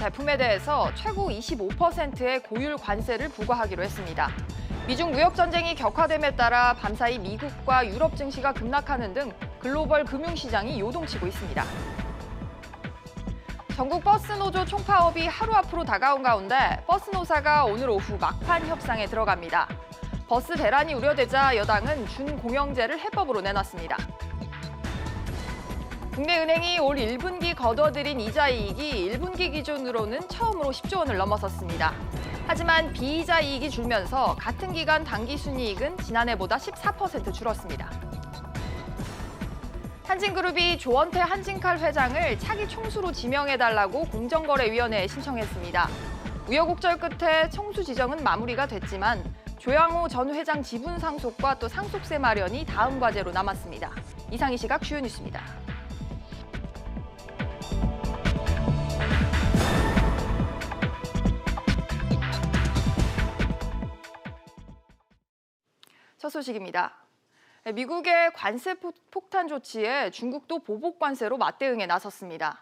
제품에 대해서 최고 25%의 고율 관세를 부과하기로 했습니다. 미중 무역 전쟁이 격화됨에 따라 밤사이 미국과 유럽 증시가 급락하는 등 글로벌 금융시장이 요동치고 있습니다. 전국 버스 노조 총파업이 하루 앞으로 다가온 가운데 버스 노사가 오늘 오후 막판 협상에 들어갑니다. 버스 대란이 우려되자 여당은 준공영제를 해법으로 내놨습니다. 국내은행이 올 1분기 거둬들인 이자 이익이 1분기 기준으로는 처음으로 10조 원을 넘어섰습니다. 하지만 비이자 이익이 줄면서 같은 기간 당기순이익은 지난해보다 14% 줄었습니다. 한진그룹이 조원태 한진칼 회장을 차기 총수로 지명해달라고 공정거래위원회에 신청했습니다. 우여곡절 끝에 총수 지정은 마무리가 됐지만 조양호 전 회장 지분 상속과 또 상속세 마련이 다음 과제로 남았습니다. 이상 이 시각 주요 뉴스입니다. 첫 소식입니다. 미국의 관세 폭탄 조치에 중국도 보복 관세로 맞대응에 나섰습니다.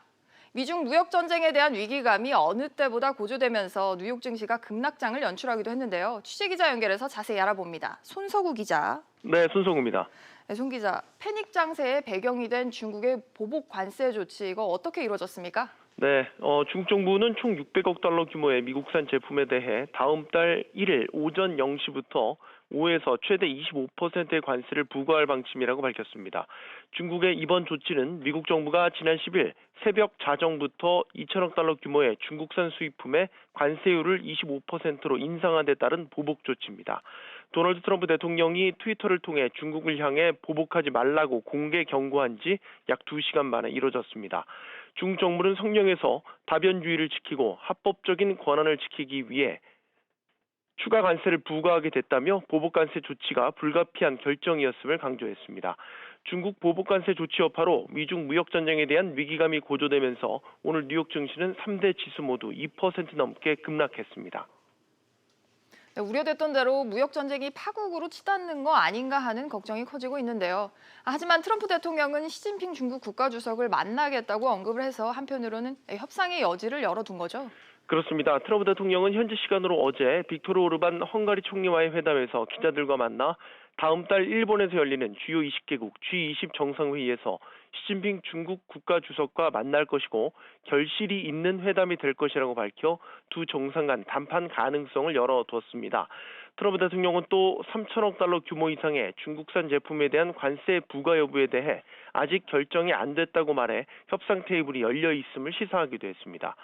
미중 무역 전쟁에 대한 위기감이 어느 때보다 고조되면서 뉴욕 증시가 급락장을 연출하기도 했는데요. 취재 기자 연결해서 자세히 알아봅니다. 손석우 기자. 네, 손석우입니다. 네, 손 기자, 패닉 장세의 배경이 된 중국의 보복 관세 조치 이거 어떻게 이루어졌습니까? 네, 중국 정부는 총 600억 달러 규모의 미국산 제품에 대해 다음 달 1일 오전 0시부터 5에서 최대 25%의 관세를 부과할 방침이라고 밝혔습니다. 중국의 이번 조치는 미국 정부가 지난 10일 새벽 자정부터 2천억 달러 규모의 중국산 수입품의 관세율을 25%로 인상한 데 따른 보복 조치입니다. 도널드 트럼프 대통령이 트위터를 통해 중국을 향해 보복하지 말라고 공개 경고한 지 약 2시간 만에 이뤄졌습니다. 중국 정부는 성명에서 다변주의를 지키고 합법적인 권한을 지키기 위해 추가 관세를 부과하게 됐다며 보복관세 조치가 불가피한 결정이었음을 강조했습니다. 중국 보복관세 조치 여파로 미중 무역 전쟁에 대한 위기감이 고조되면서 오늘 뉴욕 증시는 3대 지수 모두 2% 넘게 급락했습니다. 네, 우려됐던 대로 무역 전쟁이 파국으로 치닫는 거 아닌가 하는 걱정이 커지고 있는데요. 하지만 트럼프 대통령은 시진핑 중국 국가주석을 만나겠다고 언급을 해서 한편으로는 협상의 여지를 열어둔 거죠. 그렇습니다. 트럼프 대통령은 현지 시간으로 어제 빅토르 오르반 헝가리 총리와의 회담에서 기자들과 만나 다음 달 일본에서 열리는 주요 20개국 G20 정상회의에서 시진핑 중국 국가주석과 만날 것이고 결실이 있는 회담이 될 것이라고 밝혀 두 정상 간談判 가능성을 열어두었습니다. 트럼프 대통령은 또 3천억 달러 규모 이상의 중국산 제품에 대한 관세 부과 여부에 대해 아직 결정이 안 됐다고 말해 협상 테이블이 열려 있음을 시사하기도 했습니다.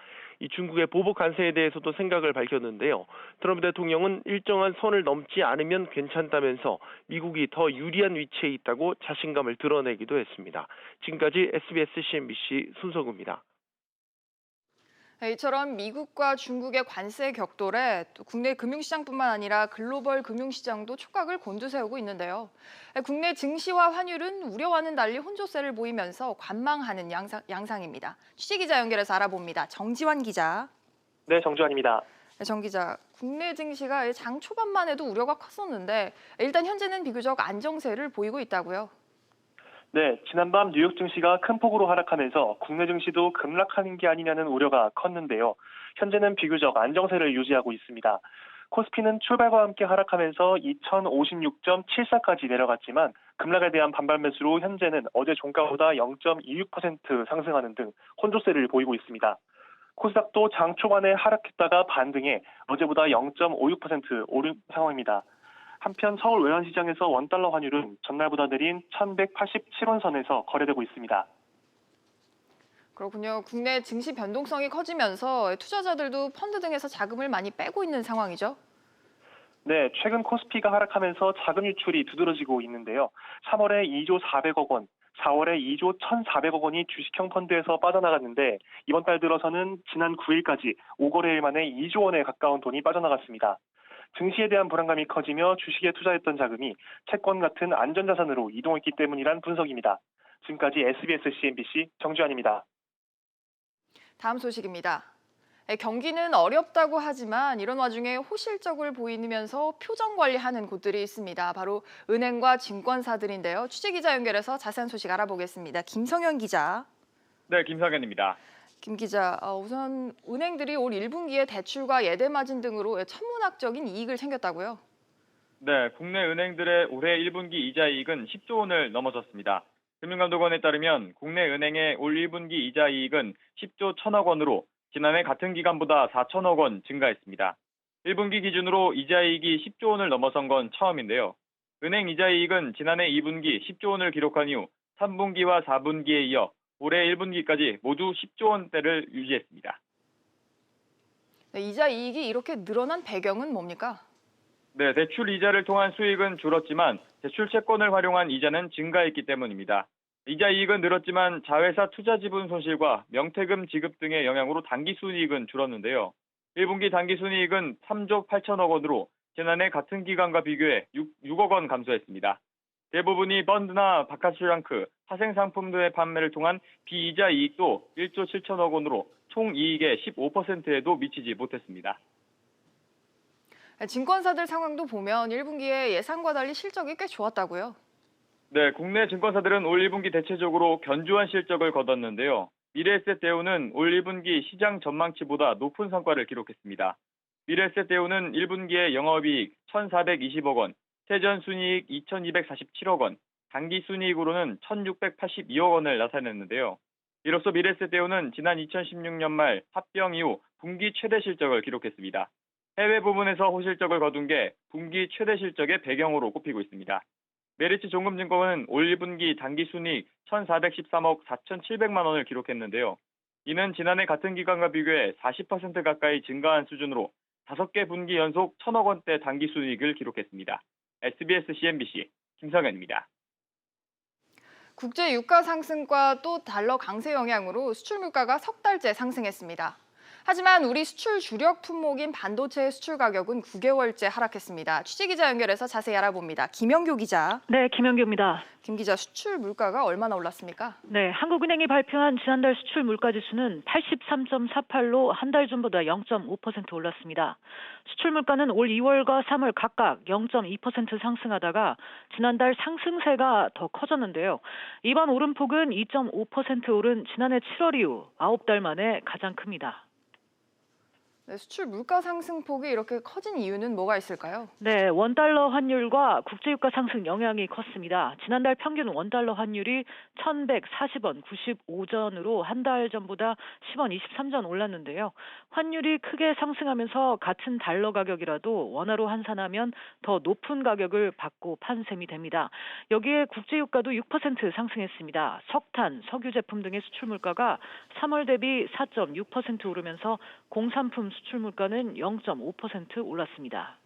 이 중국의 보복 관세에 대해서도 생각을 밝혔는데요. 트럼프 대통령은 일정한 선을 넘지 않으면 괜찮다면서 미국이 더 유리한 위치에 있다고 자신감을 드러내기도 했습니다. 지금까지 SBS CNBC 손석우입니다. 이처럼 미국과 중국의 관세 격돌에 또 국내 금융시장뿐만 아니라 글로벌 금융시장도 촉각을 곤두세우고 있는데요. 국내 증시와 환율은 우려와는 달리 혼조세를 보이면서 관망하는 양상입니다. 취재기자 연결해서 알아봅니다. 정지환 기자. 네, 정주환입니다. 정 기자, 국내 증시가 장 초반만 해도 우려가 컸었는데 일단 현재는 비교적 안정세를 보이고 있다고요. 네, 지난밤 뉴욕 증시가 큰 폭으로 하락하면서 국내 증시도 급락하는 게 아니냐는 우려가 컸는데요. 현재는 비교적 안정세를 유지하고 있습니다. 코스피는 출발과 함께 하락하면서 2056.74까지 내려갔지만 급락에 대한 반발 매수로 현재는 어제 종가보다 0.26% 상승하는 등 혼조세를 보이고 있습니다. 코스닥도 장 초반에 하락했다가 반등해 어제보다 0.56% 오른 상황입니다. 한편 서울 외환시장에서 원달러 환율은 전날보다 느린 1187원 선에서 거래되고 있습니다. 그렇군요. 국내 증시 변동성이 커지면서 투자자들도 펀드 등에서 자금을 많이 빼고 있는 상황이죠. 네, 최근 코스피가 하락하면서 자금 유출이 두드러지고 있는데요. 3월에 2조 400억 원, 4월에 2조 1,400억 원이 주식형 펀드에서 빠져나갔는데 이번 달 들어서는 지난 9일까지 5거래일 만에 2조 원에 가까운 돈이 빠져나갔습니다. 증시에 대한 불안감이 커지며 주식에 투자했던 자금이 채권 같은 안전자산으로 이동했기 때문이란 분석입니다. 지금까지 SBS CNBC 정주환입니다. 다음 소식입니다. 경기는 어렵다고 하지만 이런 와중에 호실적을 보이면서 표정 관리하는 곳들이 있습니다. 바로 은행과 증권사들인데요. 취재기자 연결해서 자세한 소식 알아보겠습니다. 김성현 기자. 네, 김성현입니다. 김 기자, 우선 은행들이 올 1분기에 대출과 예대 마진 등으로 천문학적인 이익을 챙겼다고요? 네, 국내 은행들의 올해 1분기 이자 이익은 10조 원을 넘어섰습니다. 금융감독원에 따르면 국내 은행의 올 1분기 이자 이익은 10조 1천억 원으로 지난해 같은 기간보다 4천억 원 증가했습니다. 1분기 기준으로 이자 이익이 10조 원을 넘어선 건 처음인데요. 은행 이자 이익은 지난해 2분기 10조 원을 기록한 이후 3분기와 4분기에 이어 올해 1분기까지 모두 10조 원대를 유지했습니다. 네, 이자 이익이 이렇게 늘어난 배경은 뭡니까? 네, 대출 이자를 통한 수익은 줄었지만 대출 채권을 활용한 이자는 증가했기 때문입니다. 이자 이익은 늘었지만 자회사 투자 지분 손실과 명태금 지급 등의 영향으로 당기순이익은 줄었는데요. 1분기 당기순이익은 3조 8천억 원으로 지난해 같은 기간과 비교해 6억 원 감소했습니다. 대부분이 펀드나 바카스랑크, 파생상품 등의 판매를 통한 비이자 이익도 1조 7천억 원으로 총 이익의 15%에도 미치지 못했습니다. 증권사들 상황도 보면 1분기에 예상과 달리 실적이 꽤 좋았다고요? 네, 국내 증권사들은 올 1분기 대체적으로 견조한 실적을 거뒀는데요. 미래에셋대우는 올 1분기 시장 전망치보다 높은 성과를 기록했습니다. 미래에셋대우는 1분기에 영업이익 1,420억 원, 세전순이익 2,247억 원, 당기순이익으로는 1,682억 원을 나타냈는데요. 이로써 미래에셋대우는 지난 2016년 말 합병 이후 분기 최대 실적을 기록했습니다. 해외 부문에서 호실적을 거둔 게 분기 최대 실적의 배경으로 꼽히고 있습니다. 메리츠 종금증권은 올 1분기 당기순이익 1,413억 4,700만 원을 기록했는데요. 이는 지난해 같은 기간과 비교해 40% 가까이 증가한 수준으로 5개 분기 연속 1,000억 원대 당기순이익을 기록했습니다. SBS CNBC 김성현입니다. 국제 유가 상승과 또 달러 강세 영향으로 수출 물가가 석 달째 상승했습니다. 하지만 우리 수출 주력 품목인 반도체의 수출 가격은 9개월째 하락했습니다. 취재기자 연결해서 자세히 알아봅니다. 김영교 기자. 네, 김현규입니다. 김 기자, 수출 물가가 얼마나 올랐습니까? 네, 한국은행이 발표한 지난달 수출 물가지수는 83.48로 한 달 전보다 0.5% 올랐습니다. 수출 물가는 올 2월과 3월 각각 0.2% 상승하다가 지난달 상승세가 더 커졌는데요. 이번 오름폭은 2.5% 오른 지난해 7월 이후 9달 만에 가장 큽니다. 네, 수출 물가 상승폭이 이렇게 커진 이유는 뭐가 있을까요? 네, 원달러 환율과 국제유가 상승 영향이 컸습니다. 지난달 평균 원달러 환율이 1,140원 95전으로 한 달 전보다 10원 23전 올랐는데요. 환율이 크게 상승하면서 같은 달러 가격이라도 원화로 환산하면 더 높은 가격을 받고 판 셈이 됩니다. 여기에 국제유가도 6% 상승했습니다. 석탄, 석유 제품 등의 수출 물가가 3월 대비 4.6% 오르면서 공산품 수출 물가는 0.5% 올랐습니다.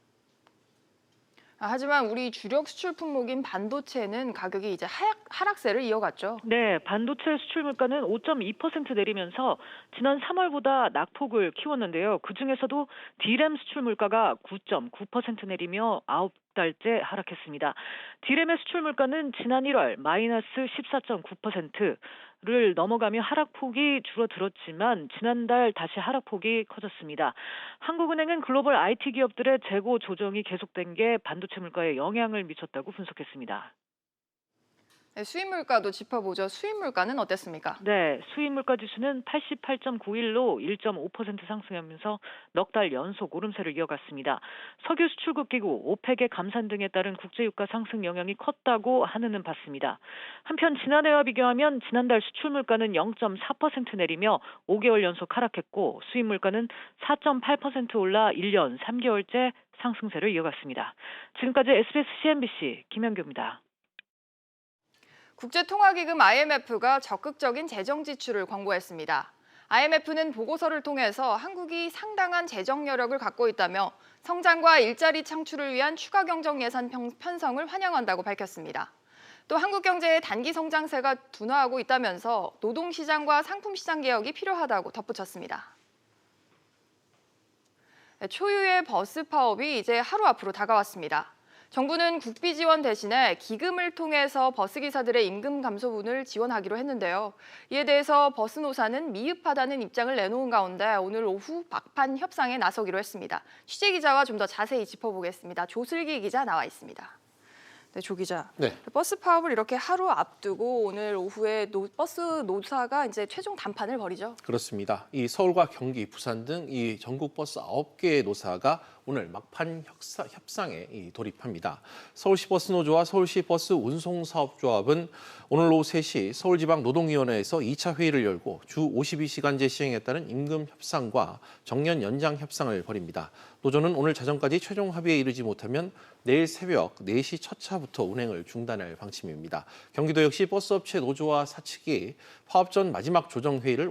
하지만 우리 주력 수출 품목인 반도체는 가격이 이제 하락세를 이어갔죠. 네, 반도체 수출 물가는 5.2% 내리면서 지난 3월보다 낙폭을 키웠는데요. 그중에서도 D램 수출 물가가 9.9% 내리며 9달째 하락했습니다. D램의 수출 물가는 지난 1월 마이너스 14.9%를 넘어가며 하락폭이 줄어들었지만 지난달 다시 하락폭이 커졌습니다. 한국은행은 글로벌 IT 기업들의 재고 조정이 계속된 게 반도체 물가에 영향을 미쳤다고 분석했습니다. 네, 수입 물가도 짚어보죠. 수입 물가는 어땠습니까? 네, 수입 물가 지수는 88.91로 1.5% 상승하면서 넉 달 연속 오름세를 이어갔습니다. 석유 수출국 기구 오펙의 감산 등에 따른 국제유가 상승 영향이 컸다고 한은은 봤습니다. 한편 지난해와 비교하면 지난달 수출 물가는 0.4% 내리며 5개월 연속 하락했고 수입 물가는 4.8% 올라 1년 3개월째 상승세를 이어갔습니다. 지금까지 SBS CNBC 김현규입니다. 국제통화기금 IMF가 적극적인 재정 지출을 권고했습니다. IMF는 보고서를 통해서 한국이 상당한 재정 여력을 갖고 있다며 성장과 일자리 창출을 위한 추가 경정 예산 편성을 환영한다고 밝혔습니다. 또 한국 경제의 단기 성장세가 둔화하고 있다면서 노동시장과 상품시장 개혁이 필요하다고 덧붙였습니다. 초유의 버스 파업이 이제 하루 앞으로 다가왔습니다. 정부는 국비 지원 대신에 기금을 통해서 버스기사들의 임금 감소분을 지원하기로 했는데요. 이에 대해서 버스노사는 미흡하다는 입장을 내놓은 가운데 오늘 오후 막판 협상에 나서기로 했습니다. 취재기자와 좀 더 자세히 짚어보겠습니다. 조슬기 기자 나와 있습니다. 네, 조 기자. 네. 버스 파업을 이렇게 하루 앞두고 오늘 오후에 버스 노사가 이제 최종 담판을 벌이죠. 그렇습니다. 이 서울과 경기, 부산 등 이 전국 버스 9개의 노사가 오늘 막판 협상에 돌입합니다. 서울시 버스노조와 서울시 버스 운송사업조합은 오늘 오후 3시 서울지방노동위원회에서 2차 회의를 열고 주 52시간제 시행에 따른 임금 협상과 정년 연장 협상을 벌입니다. 노조는 오늘 자정까지 최종 합의에 이르지 못하면 내일 새벽 4시 첫 차부터 운행을 중단할 방침입니다. 경기도 역시 버스업체 노조와 사측이 파업 전 마지막 조정회의를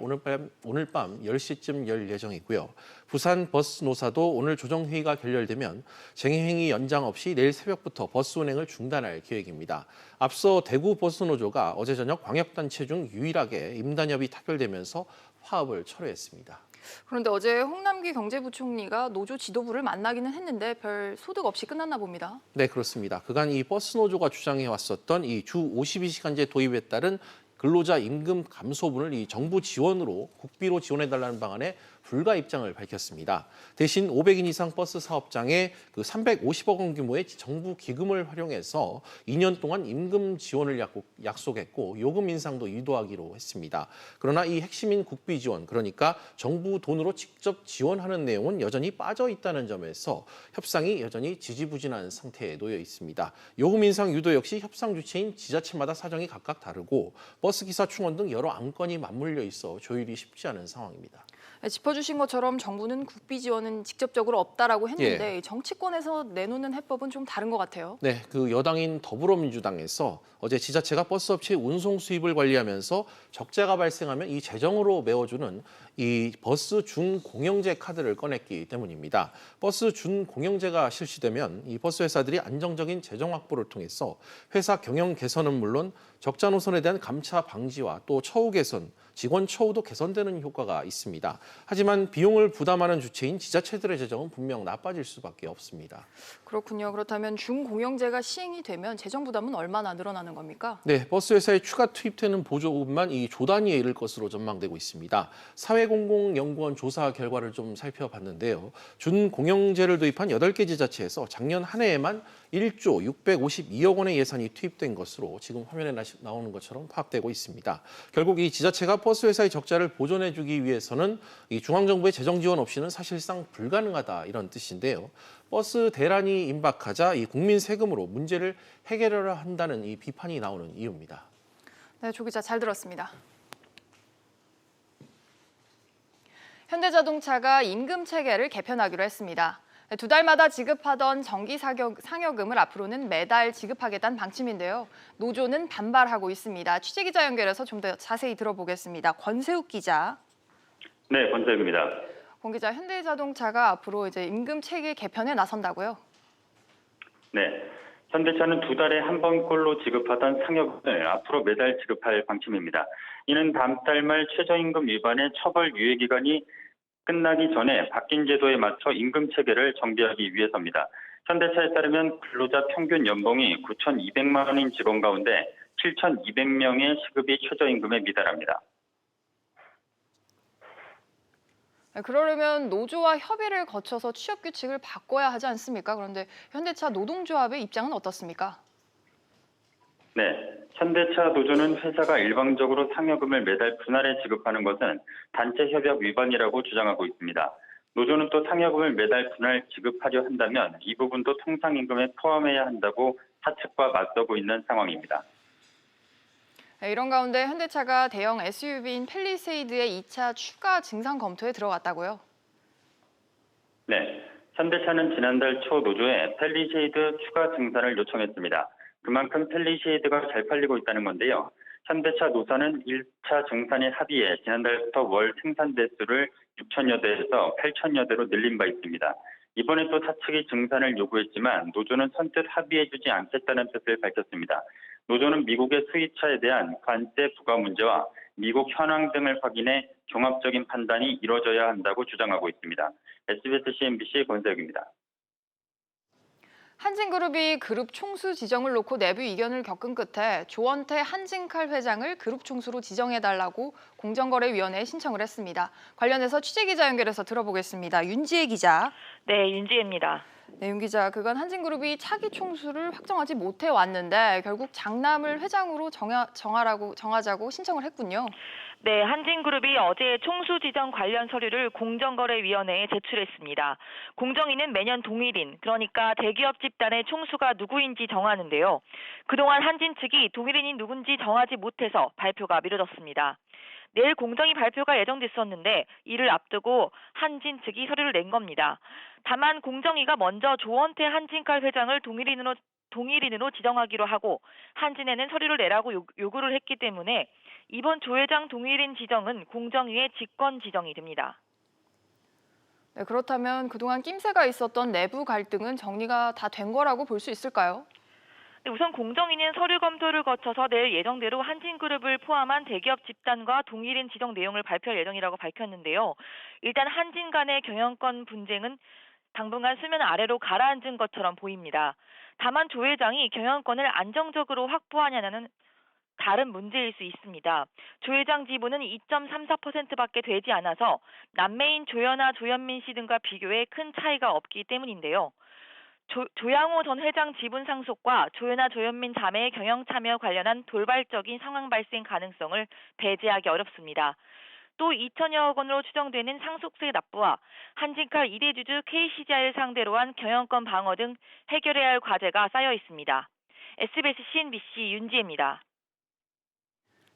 오늘 밤 10시쯤 열 예정이고요. 부산 버스 노사도 오늘 조정회의가 결렬되면 쟁행위 연장 없이 내일 새벽부터 버스 운행을 중단할 계획입니다. 앞서 대구 버스 노조가 어제 저녁 광역단체 중 유일하게 임단협이 타결되면서 파업을 철회했습니다. 그런데 어제 홍남기 경제부총리가 노조 지도부를 만나기는 했는데 별 소득 없이 끝났나 봅니다. 네, 그렇습니다. 그간 이 버스 노조가 주장해왔었던 이 주 52시간제 도입에 따른 근로자 임금 감소분을 이 정부 지원으로 국비로 지원해달라는 방안에 불가 입장을 밝혔습니다. 대신 500인 이상 버스 사업장에 그 350억 원 규모의 정부 기금을 활용해서 2년 동안 임금 지원을 약속했고 요금 인상도 유도하기로 했습니다. 그러나 이 핵심인 국비 지원, 그러니까 정부 돈으로 직접 지원하는 내용은 여전히 빠져 있다는 점에서 협상이 여전히 지지부진한 상태에 놓여 있습니다. 요금 인상 유도 역시 협상 주체인 지자체마다 사정이 각각 다르고 버스기사 충원 등 여러 안건이 맞물려 있어 조율이 쉽지 않은 상황입니다. 짚어주신 것처럼 정부는 국비 지원은 직접적으로 없다라고 했는데 정치권에서 내놓는 해법은 좀 다른 것 같아요. 네, 그 여당인 더불어민주당에서 어제 지자체가 버스업체의 운송 수입을 관리하면서 적자가 발생하면 이 재정으로 메워주는 이 버스 준공영제 카드를 꺼냈기 때문입니다. 버스 준공영제가 실시되면 이 버스 회사들이 안정적인 재정 확보를 통해서 회사 경영 개선은 물론 적자 노선에 대한 감차 방지와 또 처우 개선, 직원 처우도 개선되는 효과가 있습니다. 하지만 비용을 부담하는 주체인 지자체들의 재정은 분명 나빠질 수밖에 없습니다. 그렇군요. 그렇다면 준공영제가 시행이 되면 재정 부담은 얼마나 늘어나는 겁니까? 네, 버스 회사에 추가 투입되는 보조금만 이 조 단위에 이를 것으로 전망되고 있습니다. 사회공공연구원 조사 결과를 좀 살펴봤는데요. 준공영제를 도입한 8개 지자체에서 작년 한 해에만 1조 652억 원의 예산이 투입된 것으로 지금 화면에 나오는 것처럼 파악되고 있습니다. 결국 이 지자체가 버스 회사의 적자를 보존해주기 위해서는 이 중앙정부의 재정 지원 없이는 사실상 불가능하다 이런 뜻인데요. 버스 대란이 임박하자 이 국민 세금으로 문제를 해결하려 한다는 이 비판이 나오는 이유입니다. 네, 조 기자 잘 들었습니다. 현대자동차가 임금 체계를 개편하기로 했습니다. 2달마다 지급하던 정기 상여금을 앞으로는 매달 지급하겠다는 방침인데요. 노조는 반발하고 있습니다. 취재기자 연결해서 좀 더 자세히 들어보겠습니다. 권세욱 기자. 네, 권세욱입니다. 권 기자, 현대자동차가 앞으로 이제 임금 체계 개편에 나선다고요? 네, 현대차는 2달에 한 번꼴로 지급하던 상여금을 앞으로 매달 지급할 방침입니다. 이는 다음 달 말 최저임금 위반의 처벌 유예 기간이 끝나기 전에 바뀐 제도에 맞춰 임금 체계를 정비하기 위해서입니다. 현대차에 따르면 근로자 평균 연봉이 9,200만 원인 직원 가운데 7,200명의 시급이 최저임금에 미달합니다. 그러려면 노조와 협의를 거쳐서 취업 규칙을 바꿔야 하지 않습니까? 그런데 현대차 노동조합의 입장은 어떻습니까? 네, 현대차 노조는 회사가 일방적으로 상여금을 매달 분할해 지급하는 것은 단체 협약 위반이라고 주장하고 있습니다. 노조는 또 상여금을 매달 분할 지급하려 한다면 이 부분도 통상임금에 포함해야 한다고 사측과 맞서고 있는 상황입니다. 이런 가운데 현대차가 대형 SUV인 팰리세이드의 2차 추가 증상 검토에 들어갔다고요? 네, 현대차는 지난달 초 노조에 팰리세이드 추가 증산을 요청했습니다. 그만큼 팰리세이드가 잘 팔리고 있다는 건데요. 현대차 노사는 1차 증산의 합의에 지난달부터 월 생산 대수를 6천여 대에서 8천여 대로 늘린 바 있습니다. 이번에 또 사측이 증산을 요구했지만 노조는 선뜻 합의해주지 않겠다는 뜻을 밝혔습니다. 노조는 미국의 수입차에 대한 관세 부과 문제와 미국 현황 등을 확인해 종합적인 판단이 이뤄져야 한다고 주장하고 있습니다. SBS CNBC 권세욱입니다. 한진그룹이 그룹 총수 지정을 놓고 내부 이견을 겪은 끝에 조원태 한진칼 회장을 그룹 총수로 지정해달라고 공정거래위원회에 신청을 했습니다. 관련해서 취재기자 연결해서 들어보겠습니다. 윤지혜 기자. 네, 윤지혜입니다. 네, 윤 기자. 그간 한진그룹이 차기 총수를 확정하지 못해 왔는데 결국 장남을 회장으로 정하자고 신청을 했군요. 네, 한진그룹이 어제 총수 지정 관련 서류를 공정거래위원회에 제출했습니다. 공정위는 매년 동일인, 그러니까 대기업 집단의 총수가 누구인지 정하는데요. 그동안 한진 측이 동일인이 누군지 정하지 못해서 발표가 미뤄졌습니다. 내일 공정위 발표가 예정됐었는데 이를 앞두고 한진 측이 서류를 낸 겁니다. 다만 공정위가 먼저 조원태 한진칼 회장을 동일인으로 지정하기로 하고 한진에는 서류를 내라고 요구를 했기 때문에 이번 조 회장 동일인 지정은 공정위의 직권 지정이 됩니다. 네, 그렇다면 그동안 낌새가 있었던 내부 갈등은 정리가 다 된 거라고 볼 수 있을까요? 우선 공정위는 서류 검토를 거쳐서 내일 예정대로 한진그룹을 포함한 대기업 집단과 동일인 지정 내용을 발표할 예정이라고 밝혔는데요. 일단 한진 간의 경영권 분쟁은 당분간 수면 아래로 가라앉은 것처럼 보입니다. 다만 조 회장이 경영권을 안정적으로 확보하냐는 다른 문제일 수 있습니다. 조 회장 지분은 2.34%밖에 되지 않아서 남매인 조연아, 조현민 씨 등과 비교해 큰 차이가 없기 때문인데요. 조양호 전 회장 지분 상속과 조연아, 조현민 자매의 경영 참여 관련한 돌발적인 상황 발생 가능성을 배제하기 어렵습니다. 또 2천여억 원으로 추정되는 상속세 납부와 한진칼 2대 주주 KCGI를 상대로 한 경영권 방어 등 해결해야 할 과제가 쌓여 있습니다. SBS CNBC 윤지혜입니다.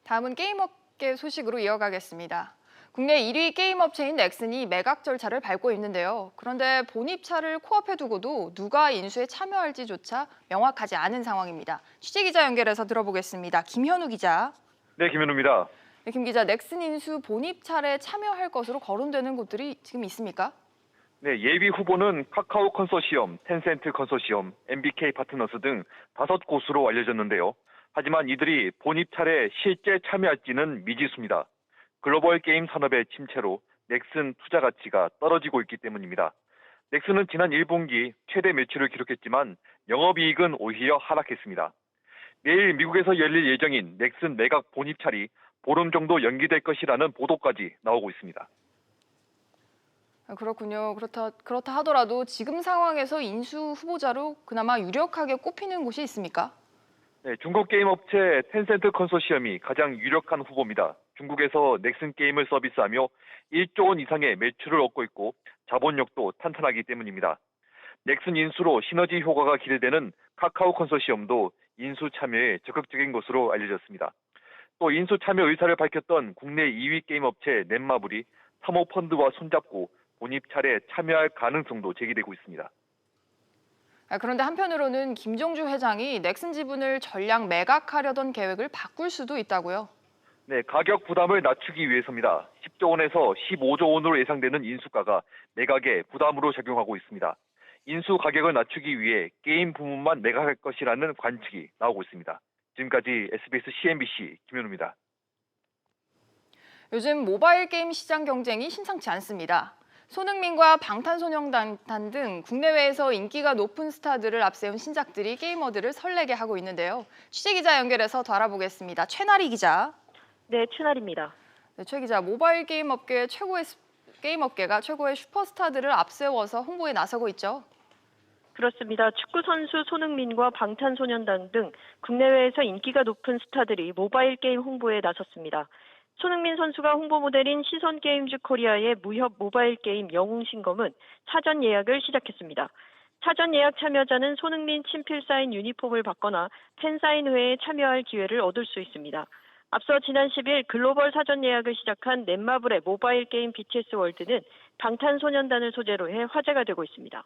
다음은 게임업계 소식으로 이어가겠습니다. 국내 1위 게임업체인 넥슨이 매각 절차를 밟고 있는데요. 그런데 본입차를 코앞에 두고도 누가 인수에 참여할지조차 명확하지 않은 상황입니다. 취재기자 연결해서 들어보겠습니다. 김현우 기자. 네, 김현우입니다. 네, 김 기자, 넥슨 인수 본입차례 참여할 것으로 거론되는 곳들이 지금 있습니까? 네, 예비 후보는 카카오 컨소시엄, 텐센트 컨소시엄, MBK 파트너스 등 5곳으로 알려졌는데요. 하지만 이들이 본입 차례에 실제 참여할지는 미지수입니다. 글로벌 게임 산업의 침체로 넥슨 투자 가치가 떨어지고 있기 때문입니다. 넥슨은 지난 1분기 최대 매출을 기록했지만 영업이익은 오히려 하락했습니다. 내일 미국에서 열릴 예정인 넥슨 매각 본입찰이 보름 정도 연기될 것이라는 보도까지 나오고 있습니다. 그렇군요. 그렇다 하더라도 지금 상황에서 인수 후보자로 그나마 유력하게 꼽히는 곳이 있습니까? 네, 중국 게임 업체 텐센트 컨소시엄이 가장 유력한 후보입니다. 중국에서 넥슨 게임을 서비스하며 1조 원 이상의 매출을 얻고 있고 자본력도 탄탄하기 때문입니다. 넥슨 인수로 시너지 효과가 기대되는 카카오 컨소시엄도 인수 참여에 적극적인 것으로 알려졌습니다. 또 인수 참여 의사를 밝혔던 국내 2위 게임 업체 넷마블이 사모펀드와 손잡고 본입 차례에 참여할 가능성도 제기되고 있습니다. 그런데 한편으로는 김종주 회장이 넥슨 지분을 전량 매각하려던 계획을 바꿀 수도 있다고요? 네, 가격 부담을 낮추기 위해서입니다. 10조 원에서 15조 원으로 예상되는 인수가가 매각에 부담으로 작용하고 있습니다. 인수 가격을 낮추기 위해 게임 부문만 매각할 것이라는 관측이 나오고 있습니다. 지금까지 SBS CNBC 김현우입니다. 요즘 모바일 게임 시장 경쟁이 심상치 않습니다. 손흥민과 방탄소년단 등 국내외에서 인기가 높은 스타들을 앞세운 신작들이 게이머들을 설레게 하고 있는데요. 취재기자 연결해서 더 알아보겠습니다. 최나리 기자. 네, 최나리입니다. 네, 최 기자, 모바일 게임 업계가 최고의 슈퍼스타들을 앞세워서 홍보에 나서고 있죠. 그렇습니다. 축구 선수 손흥민과 방탄소년단 등 국내외에서 인기가 높은 스타들이 모바일 게임 홍보에 나섰습니다. 손흥민 선수가 홍보 모델인 시선게임즈 코리아의 무협 모바일 게임 영웅신검은 사전 예약을 시작했습니다. 사전 예약 참여자는 손흥민 친필 사인 유니폼을 받거나 팬사인회에 참여할 기회를 얻을 수 있습니다. 앞서 지난 10일 글로벌 사전 예약을 시작한 넷마블의 모바일 게임 BTS 월드는 방탄소년단을 소재로 해 화제가 되고 있습니다.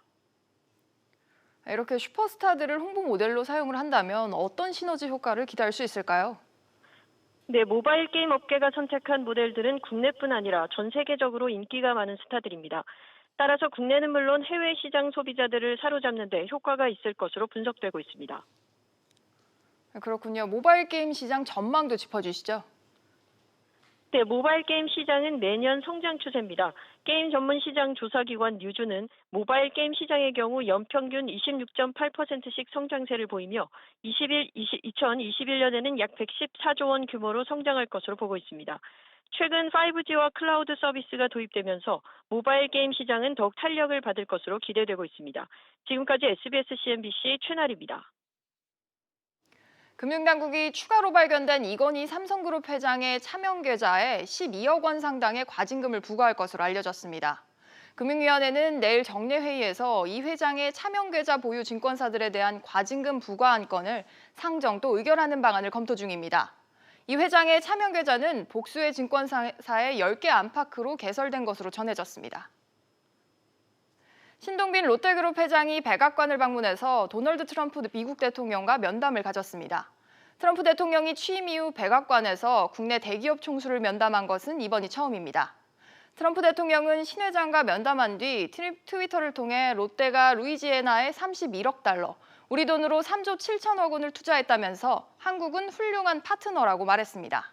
이렇게 슈퍼스타들을 홍보 모델로 사용을 한다면 어떤 시너지 효과를 기대할 수 있을까요? 네, 모바일 게임 업계가 선택한 모델들은 국내뿐 아니라 전 세계적으로 인기가 많은 스타들입니다. 따라서 국내는 물론 해외 시장 소비자들을 사로잡는 데 효과가 있을 것으로 분석되고 있습니다. 그렇군요. 모바일 게임 시장 전망도 짚어주시죠. 네, 모바일 게임 시장은 매년 성장 추세입니다. 게임 전문 시장 조사기관 뉴주는 모바일 게임 시장의 경우 연평균 26.8%씩 성장세를 보이며 2021년에는 약 114조 원 규모로 성장할 것으로 보고 있습니다. 최근 5G와 클라우드 서비스가 도입되면서 모바일 게임 시장은 더욱 탄력을 받을 것으로 기대되고 있습니다. 지금까지 SBS CNBC 최나리입니다. 금융당국이 추가로 발견된 이건희 삼성그룹 회장의 차명 계좌에 12억 원 상당의 과징금을 부과할 것으로 알려졌습니다. 금융위원회는 내일 정례회의에서 이 회장의 차명 계좌 보유 증권사들에 대한 과징금 부과 안건을 상정 또 의결하는 방안을 검토 중입니다. 이 회장의 차명 계좌는 복수의 증권사의 10개 안팎으로 개설된 것으로 전해졌습니다. 신동빈 롯데그룹 회장이 백악관을 방문해서 도널드 트럼프 미국 대통령과 면담을 가졌습니다. 트럼프 대통령이 취임 이후 백악관에서 국내 대기업 총수를 면담한 것은 이번이 처음입니다. 트럼프 대통령은 신 회장과 면담한 뒤 트위터를 통해 롯데가 루이지애나에 31억 달러, 우리 돈으로 3조 7천억 원을 투자했다면서 한국은 훌륭한 파트너라고 말했습니다.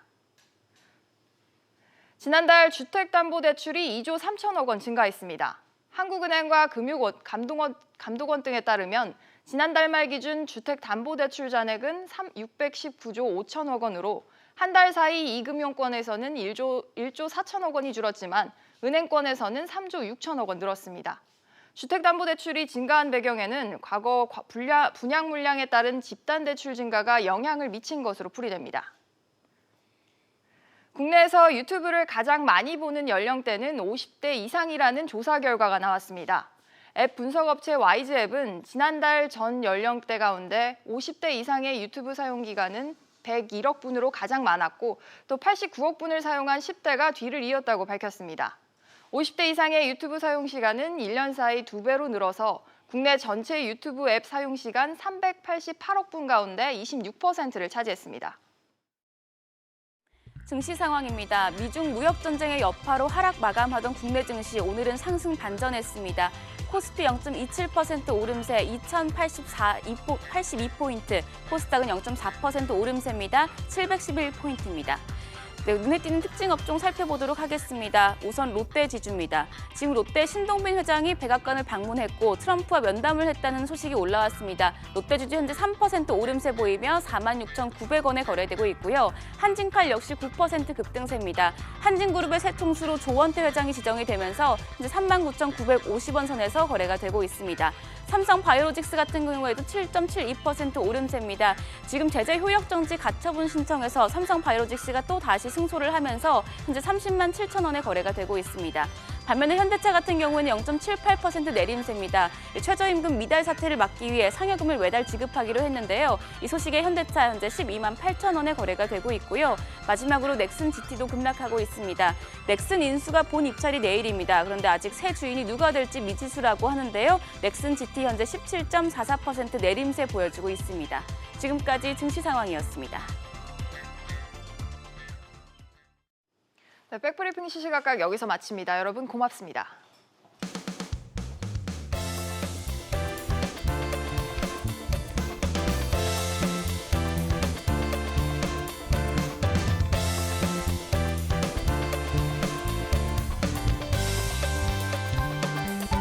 지난달 주택담보대출이 2조 3천억 원 증가했습니다. 한국은행과 금융원, 감독원 등에 따르면 지난달 말 기준 주택담보대출 잔액은 619조 5천억 원으로 한 달 사이 이금융권에서는 1조 4천억 원이 줄었지만 은행권에서는 3조 6천억 원 늘었습니다. 주택담보대출이 증가한 배경에는 과거 분양 물량에 따른 집단대출 증가가 영향을 미친 것으로 풀이됩니다. 국내에서 유튜브를 가장 많이 보는 연령대는 50대 이상이라는 조사 결과가 나왔습니다. 앱 분석업체 와이즈앱은 지난달 전 연령대 가운데 50대 이상의 유튜브 사용 기간은 101억 분으로 가장 많았고 또 89억 분을 사용한 10대가 뒤를 이었다고 밝혔습니다. 50대 이상의 유튜브 사용 시간은 1년 사이 2배로 늘어서 국내 전체 유튜브 앱 사용 시간 388억 분 가운데 26%를 차지했습니다. 증시 상황입니다. 미중 무역 전쟁의 여파로 하락 마감하던 국내 증시 오늘은 상승 반전했습니다. 코스피 0.27% 오름세 2,082포인트, 코스닥은 0.4% 오름세입니다. 711포인트입니다. 네, 눈에 띄는 특징 업종 살펴보도록 하겠습니다. 우선 롯데 지주입니다. 지금 롯데 신동빈 회장이 백악관을 방문했고 트럼프와 면담을 했다는 소식이 올라왔습니다. 롯데 지주 현재 3% 오름세 보이며 46,900원에 거래되고 있고요. 한진칼 역시 9% 급등세입니다. 한진그룹의 새 통수로 조원태 회장이 지정이 되면서 현재 39,950원 선에서 거래가 되고 있습니다. 삼성바이오로직스 같은 경우에도 7.72% 오름세입니다. 지금 제재 효력 정지 가처분 신청에서 삼성바이오로직스가 또 다시 승소를 하면서 현재 30만 7천 원에 거래가 되고 있습니다. 반면에 현대차 같은 경우는 0.78% 내림세입니다. 최저임금 미달 사태를 막기 위해 상여금을 매달 지급하기로 했는데요. 이 소식에 현대차 현재 12만 8천 원에 거래가 되고 있고요. 마지막으로 넥슨 GT도 급락하고 있습니다. 넥슨 인수가 본 입찰이 내일입니다. 그런데 아직 새 주인이 누가 될지 미지수라고 하는데요. 넥슨 GT 현재 17.44% 내림세 보여주고 있습니다. 지금까지 증시 상황이었습니다. 네, 백브리핑 시시각각 여기서 마칩니다. 여러분 고맙습니다.